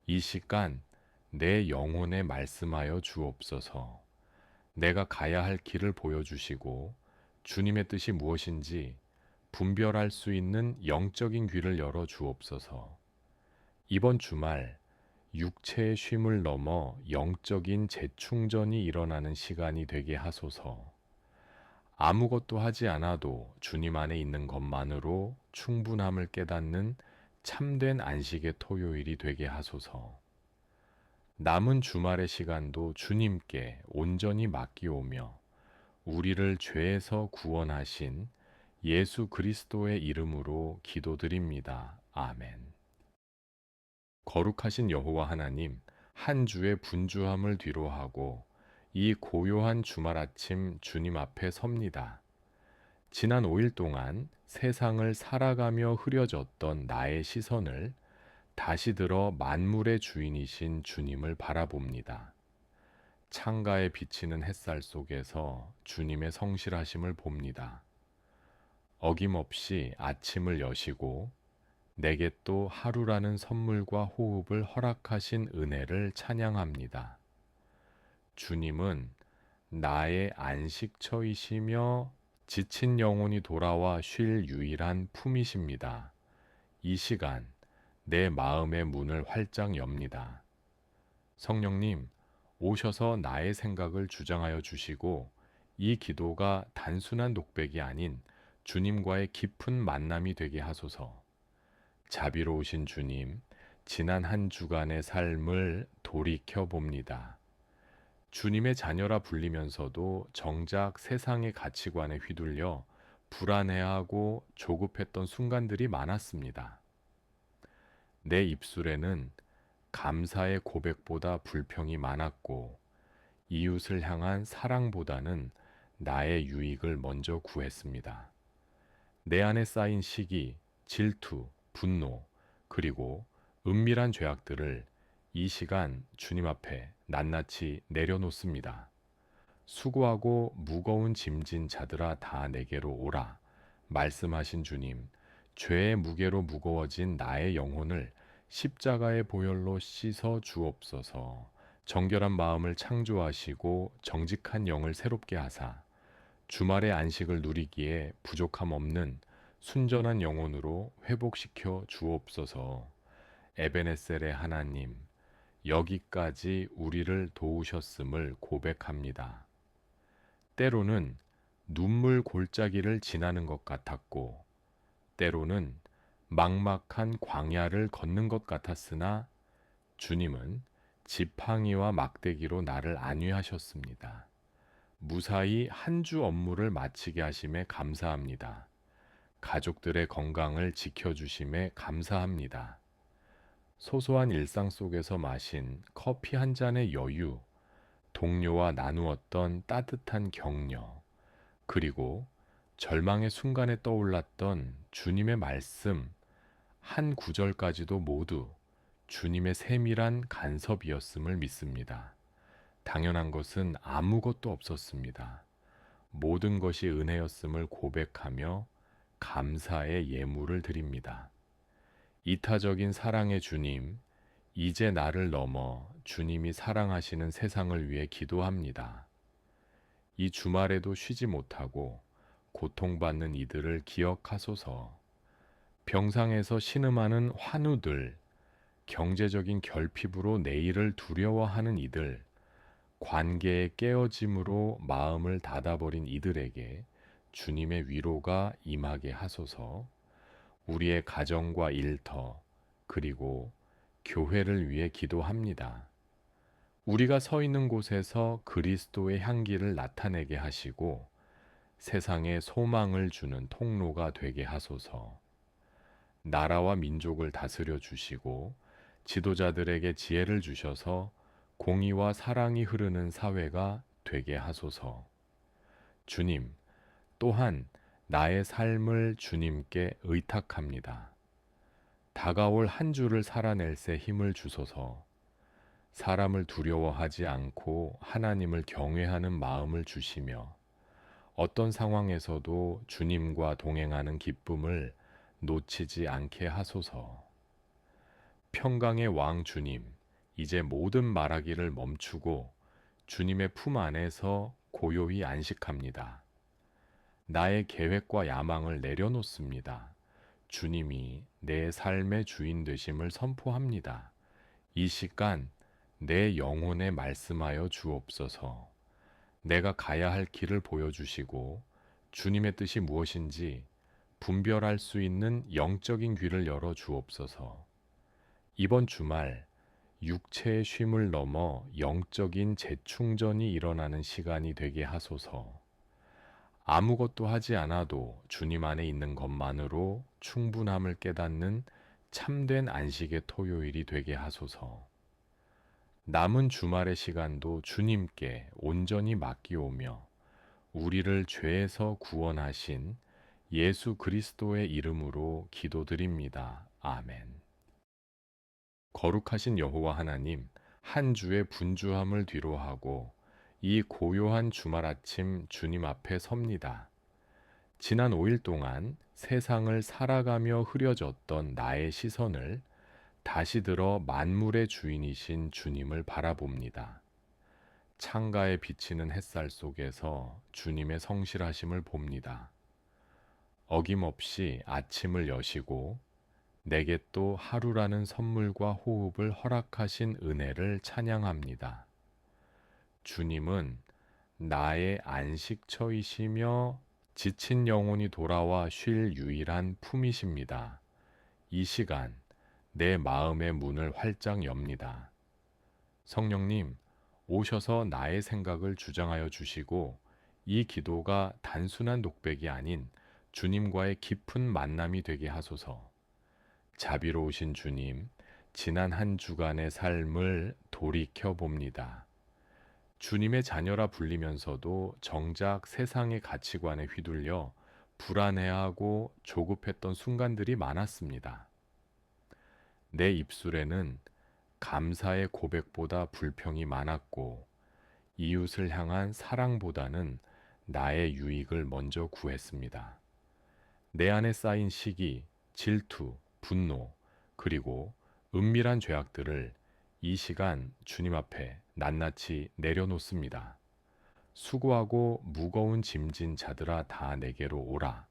이 시간 내 영혼에 말씀하여 주옵소서. 내가 가야 할 길을 보여주시고 주님의 뜻이 무엇인지 분별할 수 있는 영적인 귀를 열어 주옵소서. 이번 주말 육체의 쉼을 넘어 영적인 재충전이 일어나는 시간이 되게 하소서. 아무것도 하지 않아도 주님 안에 있는 것만으로 충분함을 깨닫는 참된 안식의 토요일이 되게 하소서. 남은 주말의 시간도 주님께 온전히 맡기오며 우리를 죄에서 구원하신 예수 그리스도의 이름으로 기도드립니다. 아멘. 거룩하신 여호와 하나님, 한 주의 분주함을 뒤로하고 이 고요한 주말 아침 주님 앞에 섭니다. 지난 5일 동안 세상을 살아가며 흐려졌던 나의 시선을 다시 들어 만물의 주인이신 주님을 바라봅니다. 창가에 비치는 햇살 속에서 주님의 성실하심을 봅니다. 어김없이 아침을 여시고 내게 또 하루라는 선물과 호흡을 허락하신 은혜를 찬양합니다. 주님은 나의 안식처이시며 지친 영혼이 돌아와 쉴 유일한 품이십니다. 이 시간 내 마음의 문을 활짝 엽니다. 성령님, 오셔서 나의 생각을 주장하여 주시고 이 기도가 단순한 독백이 아닌 주님과의 깊은 만남이 되게 하소서. 자비로우신 주님, 지난 한 주간의 삶을 돌이켜 봅니다. 주님의 자녀라 불리면서도 정작 세상의 가치관에 휘둘려 불안해하고 조급했던 순간들이 많았습니다. 내 입술에는 감사의 고백보다 불평이 많았고 이웃을 향한 사랑보다는 나의 유익을 먼저 구했습니다. 내 안에 쌓인 시기, 질투, 분노, 그리고 은밀한 죄악들을 이 시간 주님 앞에 낱낱이 내려놓습니다. 수고하고 무거운 짐진 자들아 다 내게로 오라. 말씀하신 주님, 죄의 무게로 무거워진 나의 영혼을 십자가의 보혈로 씻어 주옵소서. 정결한 마음을 창조하시고 정직한 영을 새롭게 하사 주말의 안식을 누리기에 부족함 없는 순전한 영혼으로 회복시켜 주옵소서. 에베네셀의 하나님, 여기까지 우리를 도우셨음을 고백합니다. 때로는 눈물 골짜기를 지나는 것 같았고, 때로는 막막한 광야를 걷는 것 같았으나 주님은 지팡이와 막대기로 나를 안위하셨습니다. 무사히 한 주 업무를 마치게 하심에 감사합니다. 가족들의 건강을 지켜주심에 감사합니다. 소소한 일상 속에서 마신 커피 한 잔의 여유, 동료와 나누었던 따뜻한 격려, 그리고 절망의 순간에 떠올랐던 주님의 말씀, 한 구절까지도 모두 주님의 세밀한 간섭이었음을 믿습니다. 당연한 것은 아무것도 없었습니다. 모든 것이 은혜였음을 고백하며 감사의 예물을 드립니다. 이타적인 사랑의 주님, 이제 나를 넘어 주님이 사랑하시는 세상을 위해 기도합니다. 이 주말에도 쉬지 못하고 고통받는 이들을 기억하소서. 병상에서 신음하는 환우들, 경제적인 결핍으로 내일을 두려워하는 이들, 관계의 깨어짐으로 마음을 닫아버린 이들에게 주님의 위로가 임하게 하소서. 우리의 가정과 일터, 그리고 교회를 위해 기도합니다. 우리가 서 있는 곳에서 그리스도의 향기를 나타내게 하시고 세상에 소망을 주는 통로가 되게 하소서. 나라와 민족을 다스려 주시고 지도자들에게 지혜를 주셔서 공의와 사랑이 흐르는 사회가 되게 하소서. 주님, 또한 나의 삶을 주님께 의탁합니다. 다가올 한 주를 살아낼 새 힘을 주소서. 사람을 두려워하지 않고 하나님을 경외하는 마음을 주시며 어떤 상황에서도 주님과 동행하는 기쁨을 놓치지 않게 하소서. 평강의 왕 주님, 이제 모든 말하기를 멈추고 주님의 품 안에서 고요히 안식합니다. 나의 계획과 야망을 내려놓습니다. 주님이 내 삶의 주인 되심을 선포합니다. 이 시간 내 영혼에 말씀하여 주옵소서. 내가 가야 할 길을 보여주시고 주님의 뜻이 무엇인지 분별할 수 있는 영적인 귀를 열어 주옵소서. 이번 주말 육체의 쉼을 넘어 영적인 재충전이 일어나는 시간이 되게 하소서. 아무것도 하지 않아도 주님 안에 있는 것만으로 충분함을 깨닫는 참된 안식의 토요일이 되게 하소서. 남은 주말의 시간도 주님께 온전히 맡기오며 우리를 죄에서 구원하신 예수 그리스도의 이름으로 기도드립니다. 아멘. 거룩하신 여호와 하나님, 한 주의 분주함을 뒤로하고 이 고요한 주말 아침 주님 앞에 섭니다. 지난 5일 동안 세상을 살아가며 흐려졌던 나의 시선을 다시 들어 만물의 주인이신 주님을 바라봅니다. 창가에 비치는 햇살 속에서 주님의 성실하심을 봅니다. 어김없이 아침을 여시고 내게 또 하루라는 선물과 호흡을 허락하신 은혜를 찬양합니다. 주님은 나의 안식처이시며 지친 영혼이 돌아와 쉴 유일한 품이십니다. 이 시간 내 마음의 문을 활짝 엽니다. 성령님, 오셔서 나의 생각을 주장하여 주시고 이 기도가 단순한 독백이 아닌 주님과의 깊은 만남이 되게 하소서. 자비로우신 주님, 지난 한 주간의 삶을 돌이켜 봅니다. 주님의 자녀라 불리면서도 정작 세상의 가치관에 휘둘려 불안해하고 조급했던 순간들이 많았습니다. 내 입술에는 감사의 고백보다 불평이 많았고 이웃을 향한 사랑보다는 나의 유익을 먼저 구했습니다. 내 안에 쌓인 시기, 질투, 분노, 그리고 은밀한 죄악들을 이 시간 주님 앞에 낱낱이 내려놓습니다. 수고하고 무거운 짐진 자들아 다 내게로 오라.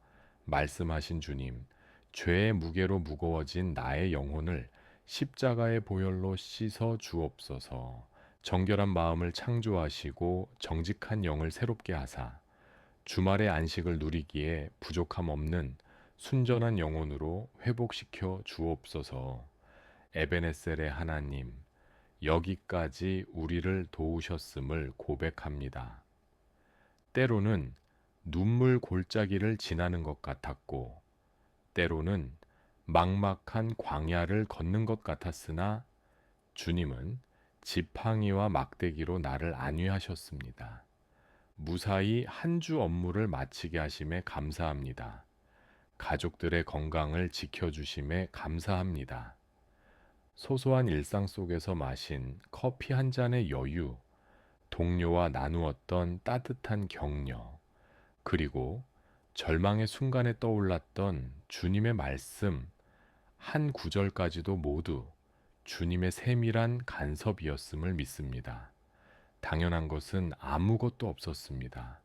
말씀하신 주님, 죄의 무게로 무거워진 나의 영혼을 십자가의 보혈로 씻어 주옵소서. 정결한 마음을 창조하시고 정직한 영을 새롭게 하사 주말의 안식을 누리기에 부족함 없는 순전한 영혼으로 회복시켜 주옵소서. 에베네셀의 하나님, 여기까지 우리를 도우셨음을 고백합니다. 때로는 눈물 골짜기를 지나는 것 같았고, 때로는 막막한 광야를 걷는 것 같았으나 주님은 지팡이와 막대기로 나를 안위하셨습니다. 무사히 한 주 업무를 마치게 하심에 감사합니다. 가족들의 건강을 지켜주심에 감사합니다. 소소한 일상 속에서 마신 커피 한 잔의 여유, 동료와 나누었던 따뜻한 격려, 그리고 절망의 순간에 떠올랐던 주님의 말씀 한 구절까지도 모두 주님의 세밀한 간섭이었음을 믿습니다. 당연한 것은 아무것도 없었습니다.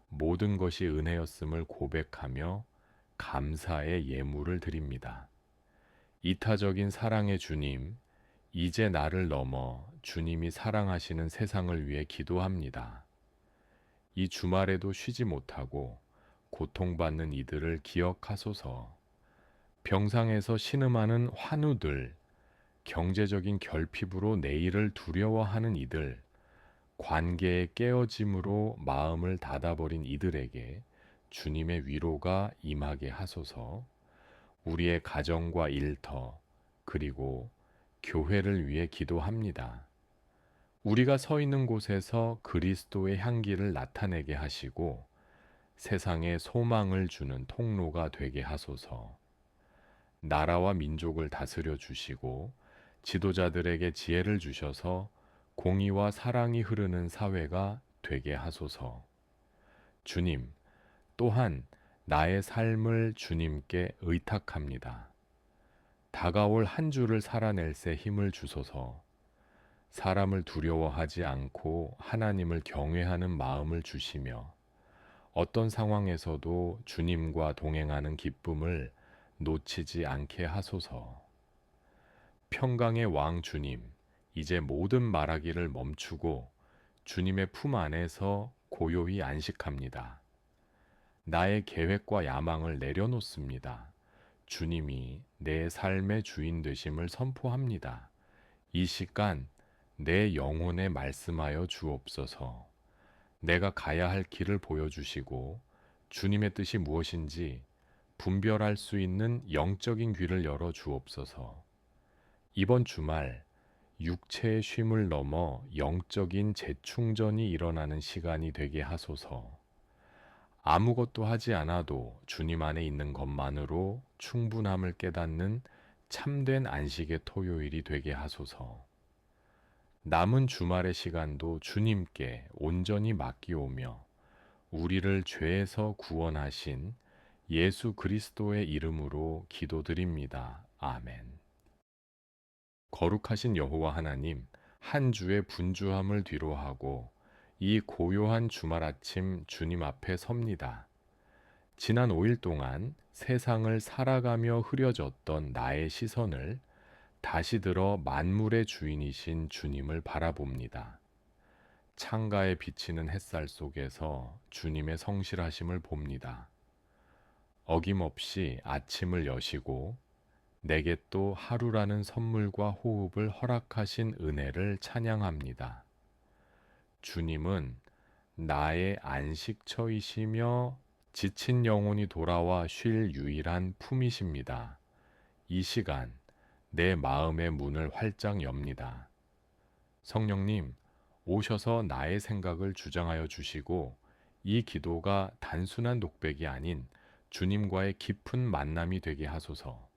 모든 것이 은혜였음을 고백하며 감사의 예물을 드립니다. 이타적인 사랑의 주님, 이제 나를 넘어 주님이 사랑하시는 세상을 위해 기도합니다. 이 주말에도 쉬지 못하고 고통받는 이들을 기억하소서. 병상에서 신음하는 환우들, 경제적인 결핍으로 내일을 두려워하는 이들, 관계의 깨어짐으로 마음을 닫아버린 이들에게 주님의 위로가 임하게 하소서. 우리의 가정과 일터, 그리고 교회를 위해 기도합니다. 우리가 서 있는 곳에서 그리스도의 향기를 나타내게 하시고 세상에 소망을 주는 통로가 되게 하소서. 나라와 민족을 다스려 주시고 지도자들에게 지혜를 주셔서 공의와 사랑이 흐르는 사회가 되게 하소서. 주님, 또한 나의 삶을 주님께 의탁합니다. 다가올 한 주를 살아낼 새 힘을 주소서. 사람을 두려워하지 않고 하나님을 경외하는 마음을 주시며 어떤 상황에서도 주님과 동행하는 기쁨을 놓치지 않게 하소서. 평강의 왕 주님, 이제 모든 말하기를 멈추고 주님의 품 안에서 고요히 안식합니다. 나의 계획과 야망을 내려놓습니다. 주님이 내 삶의 주인 되심을 선포합니다. 이 시간 내 영혼에 말씀하여 주옵소서. 내가 가야 할 길을 보여주시고 주님의 뜻이 무엇인지 분별할 수 있는 영적인 귀를 열어 주옵소서. 이번 주말 육체의 쉼을 넘어 영적인 재충전이 일어나는 시간이 되게 하소서. 아무것도 하지 않아도 주님 안에 있는 것만으로 충분함을 깨닫는 참된 안식의 토요일이 되게 하소서. 남은 주말의 시간도 주님께 온전히 맡기오며 우리를 죄에서 구원하신 예수 그리스도의 이름으로 기도드립니다. 아멘. 거룩하신 여호와 하나님, 한 주의 분주함을 뒤로하고 이 고요한 주말 아침 주님 앞에 섭니다. 지난 5일 동안 세상을 살아가며 흐려졌던 나의 시선을 다시 들어 만물의 주인이신 주님을 바라봅니다. 창가에 비치는 햇살 속에서 주님의 성실하심을 봅니다. 어김없이 아침을 여시고 내게 또 하루라는 선물과 호흡을 허락하신 은혜를 찬양합니다. 주님은 나의 안식처이시며 지친 영혼이 돌아와 쉴 유일한 품이십니다. 이 시간 내 마음의 문을 활짝 엽니다. 성령님, 오셔서 나의 생각을 주장하여 주시고 이 기도가 단순한 독백이 아닌 주님과의 깊은 만남이 되게 하소서.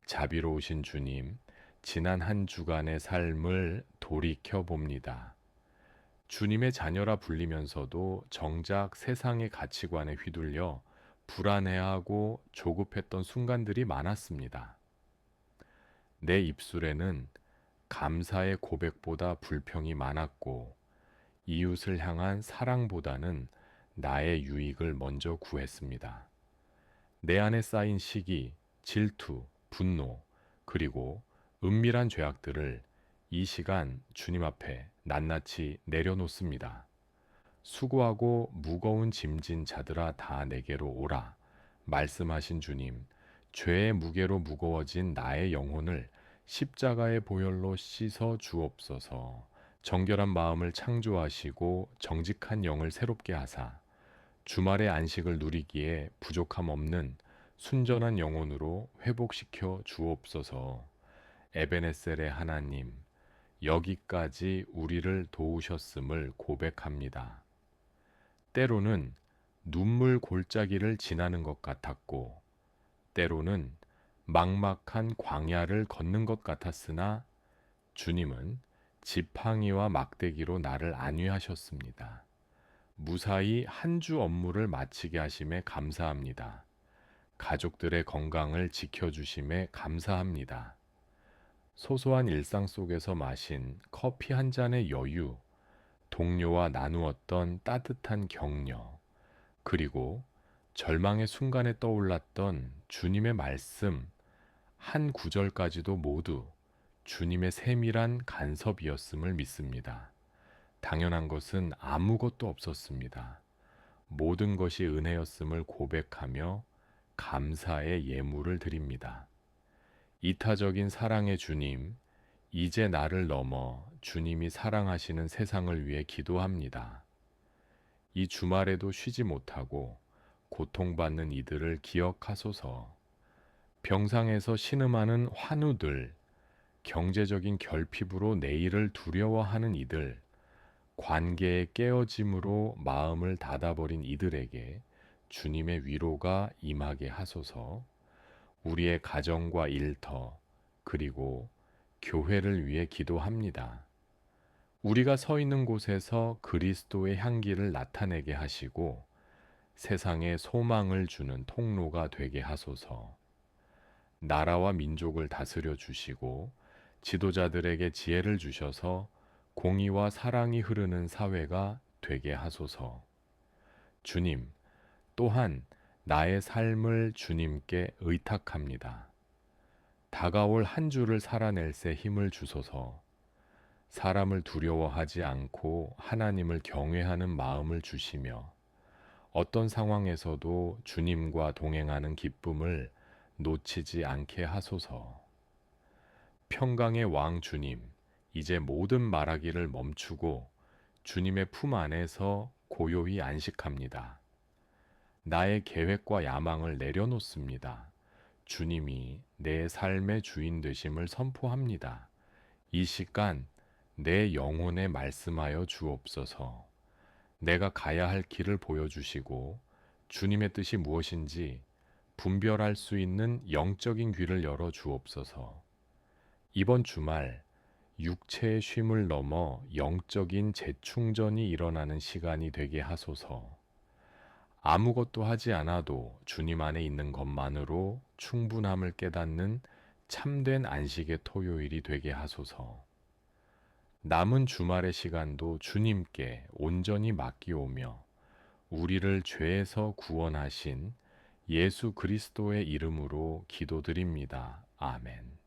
자비로우신 주님, 지난 한 주간의 삶을 돌이켜 봅니다. 주님의 자녀라 불리면서도 정작 세상의 가치관에 휘둘려 불안해하고 조급했던 순간들이 많았습니다. 내 입술에는 감사의 고백보다 불평이 많았고 이웃을 향한 사랑보다는 나의 유익을 먼저 구했습니다. 내 안에 쌓인 시기, 질투, 분노, 그리고 은밀한 죄악들을 이 시간 주님 앞에 낱낱이 내려놓습니다. 수고하고 무거운 짐진 자들아 다 내게로 오라. 말씀하신 주님, 죄의 무게로 무거워진 나의 영혼을 십자가의 보혈로 씻어 주옵소서. 정결한 마음을 창조하시고 정직한 영을 새롭게 하사 주말의 안식을 누리기에 부족함 없는 순전한 영혼으로 회복시켜 주옵소서. 에베네셀의 하나님, 여기까지 우리를 도우셨음을 고백합니다. 때로는 눈물 골짜기를 지나는 것 같았고, 때로는 막막한 광야를 걷는 것 같았으나 주님은 지팡이와 막대기로 나를 안위하셨습니다. 무사히 한 주 업무를 마치게 하심에 감사합니다. 가족들의 건강을 지켜주심에 감사합니다. 소소한 일상 속에서 마신 커피 한 잔의 여유, 동료와 나누었던 따뜻한 격려, 그리고 절망의 순간에 떠올랐던 주님의 말씀 한 구절까지도 모두 주님의 세밀한 간섭이었음을 믿습니다. 당연한 것은 아무것도 없었습니다. 모든 것이 은혜였음을 고백하며 감사의 예물을 드립니다. 이타적인 사랑의 주님, 이제 나를 넘어 주님이 사랑하시는 세상을 위해 기도합니다. 이 주말에도 쉬지 못하고 고통받는 이들을 기억하소서. 병상에서 신음하는 환우들, 경제적인 결핍으로 내일을 두려워하는 이들, 관계의 깨어짐으로 마음을 닫아버린 이들에게 주님의 위로가 임하게 하소서. 우리의 가정과 일터, 그리고 교회를 위해 기도합니다. 우리가 서 있는 곳에서 그리스도의 향기를 나타내게 하시고 세상에 소망을 주는 통로가 되게 하소서. 나라와 민족을 다스려 주시고 지도자들에게 지혜를 주셔서 공의와 사랑이 흐르는 사회가 되게 하소서. 주님, 또한 나의 삶을 주님께 의탁합니다. 다가올 한 주를 살아낼 새 힘을 주소서. 사람을 두려워하지 않고 하나님을 경외하는 마음을 주시며 어떤 상황에서도 주님과 동행하는 기쁨을 놓치지 않게 하소서. 평강의 왕 주님, 이제 모든 말하기를 멈추고 주님의 품 안에서 고요히 안식합니다. 나의 계획과 야망을 내려놓습니다. 주님이 내 삶의 주인 되심을 선포합니다. 이 시간 내 영혼에 말씀하여 주옵소서. 내가 가야 할 길을 보여주시고 주님의 뜻이 무엇인지 분별할 수 있는 영적인 귀를 열어 주옵소서. 이번 주말 육체의 쉼을 넘어 영적인 재충전이 일어나는 시간이 되게 하소서. 아무것도 하지 않아도 주님 안에 있는 것만으로 충분함을 깨닫는 참된 안식의 토요일이 되게 하소서. 남은 주말의 시간도 주님께 온전히 맡기오며 우리를 죄에서 구원하신 예수 그리스도의 이름으로 기도드립니다. 아멘.